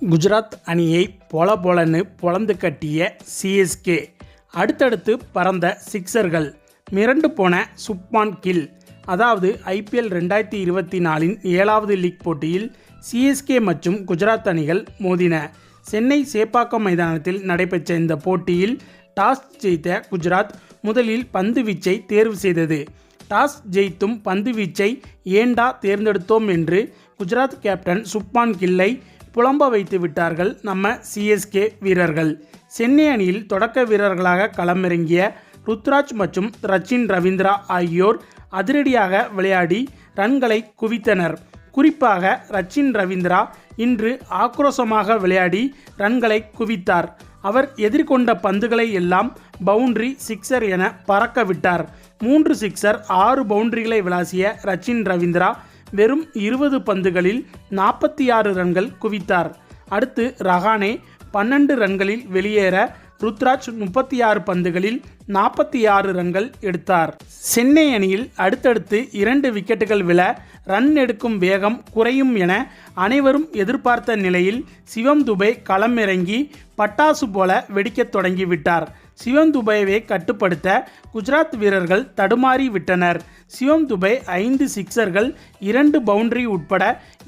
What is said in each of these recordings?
குஜராத் அணியை பொலன்னு பொளந்து கட்டிய சிஎஸ்கே. அடுத்தடுத்து பறந்த சிக்ஸர்கள், மிரண்டு போன சுப்மான் கில். அதாவது IPL 2024 7வது லீக் போட்டியில் சிஎஸ்கே மற்றும் குஜராத் அணிகள் மோதின. சென்னை சேப்பாக்கம் மைதானத்தில் நடைபெற்ற இந்த போட்டியில் டாஸ் ஜெயித்த குஜராத் முதலில் பந்து வீச்சை தேர்வு செய்தது. டாஸ் ஜெயித்தும் பந்து வீச்சை ஏண்டா தேர்ந்தெடுத்தோம் என்று குஜராத் கேப்டன் சுப்மான் கில்லை புலம்ப வைத்து விட்டார்கள் நம்ம சிஎஸ்கே வீரர்கள். சென்னை அணியில் தொடக்க வீரர்களாக களமிறங்கிய ருத்ராஜ் மற்றும் ரச்சின் ரவீந்திரா ஆகியோர் அதிரடியாக விளையாடி ரன்களை குவித்தனர். குறிப்பாக ரச்சின் ரவீந்திரா இன்று ஆக்ரோஷமாக விளையாடி ரன்களை குவித்தார். அவர் எதிர்கொண்ட பந்துகளை எல்லாம் பவுண்டரி, சிக்ஸர் என பறக்க விட்டார். 3 சிக்ஸர் 6 பவுண்டரிகளை விளாசிய ரச்சின் ரவீந்திரா வெறும் 20 பந்துகளில் 46 ரன்கள் குவித்தார். அடுத்து ரஹானே 12 ரன்களில் வெளியேற ருத்ராஜ் 36 பந்துகளில் 46 ரன்கள் எடுத்தார். சென்னை அணியில் அடுத்தடுத்து 2 விக்கெட்டுகள் விழ ரன் எடுக்கும் வேகம் குறையும் என அனைவரும் எதிர்பார்த்த நிலையில் சிவம் துபே களமிறங்கி பட்டாசு போல வெடிக்கத் தொடங்கிவிட்டார். சிவம் துபேவை கட்டுப்படுத்த குஜராத் வீரர்கள் தடுமாறி விட்டனர். சிவம் துபே 5 சிக்ஸர்கள் 2 பவுண்டரி உட்பட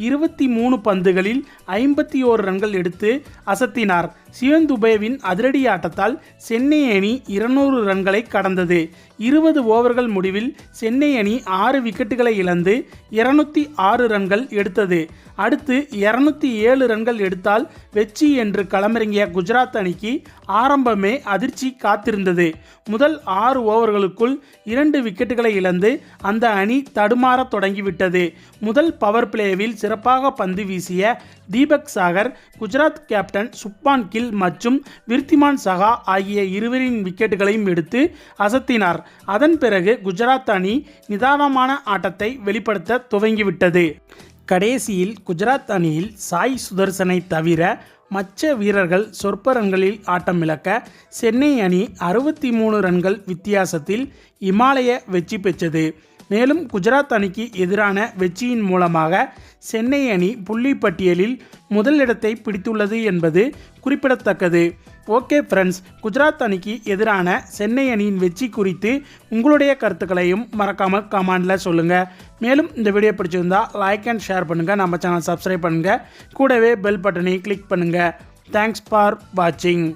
23 பந்துகளில் 51 ரன்கள் எடுத்து அசத்தினார். சிவம் துபேவின் அதிரடி ஆட்டத்தால் சென்னை அணி 200 ரன்களை கடந்தது. 20 ஓவர்கள் முடிவில் சென்னை அணி 6 விக்கெட்டுகளை இழந்து 206 ரன்கள் எடுத்தது. அடுத்து 207 ரன்கள் எடுத்தால் வெற்றி என்று களமிறங்கிய குஜராத் அணிக்கு ஆரம்பமே அதிர்ச்சி காத்திருந்தது. முதல் 6 ஓவர்களுக்குள் 2 விக்கெட்டுகளை இழந்து அந்த அணி தடுமாற தொடங்கிவிட்டது. முதல் பவர் பிளேவில் சிறப்பாக பந்து வீசிய தீபக் சாகர், குஜராத் கேப்டன் சுப்மான் கில் மற்றும் விருத்திமான் சஹா ஆகிய இருவரின் விக்கெட்டுகளையும் எடுத்து அசத்தினார். அதன் பிறகு குஜராத் அணி நிதானமான ஆட்டத்தை வெளிப்படுத்த துவங்கிவிட்டது. கடைசியில் குஜராத் அணியில் சாய் சுதர்சனை தவிர மற்ற வீரர்கள் சொற்ப ரன்களில் ஆட்டமிழக்க சென்னை அணி 63 ரன்கள் வித்தியாசத்தில் இமாலய வெற்றி பெற்றது. மேலும் குஜராத் அணிக்கு எதிரான வெற்றியின் மூலமாக சென்னை அணி புள்ளி பட்டியலில் முதலிடத்தை பிடித்துள்ளது என்பது குறிப்பிடத்தக்கது. ஓகே ஃப்ரெண்ட்ஸ், குஜராத் அணிக்கு எதிரான சென்னை அணியின் வெற்றி குறித்து உங்களுடைய கருத்துக்களையும் மறக்காமல் கமெண்டில் சொல்லுங்கள். மேலும் இந்த வீடியோ பிடிச்சிருந்தா லைக் அண்ட் ஷேர் பண்ணுங்கள், நம்ம சேனல் சப்ஸ்கிரைப் பண்ணுங்கள், கூடவே பெல் பட்டனை கிளிக் பண்ணுங்கள். தேங்க்ஸ் ஃபார் வாட்சிங்.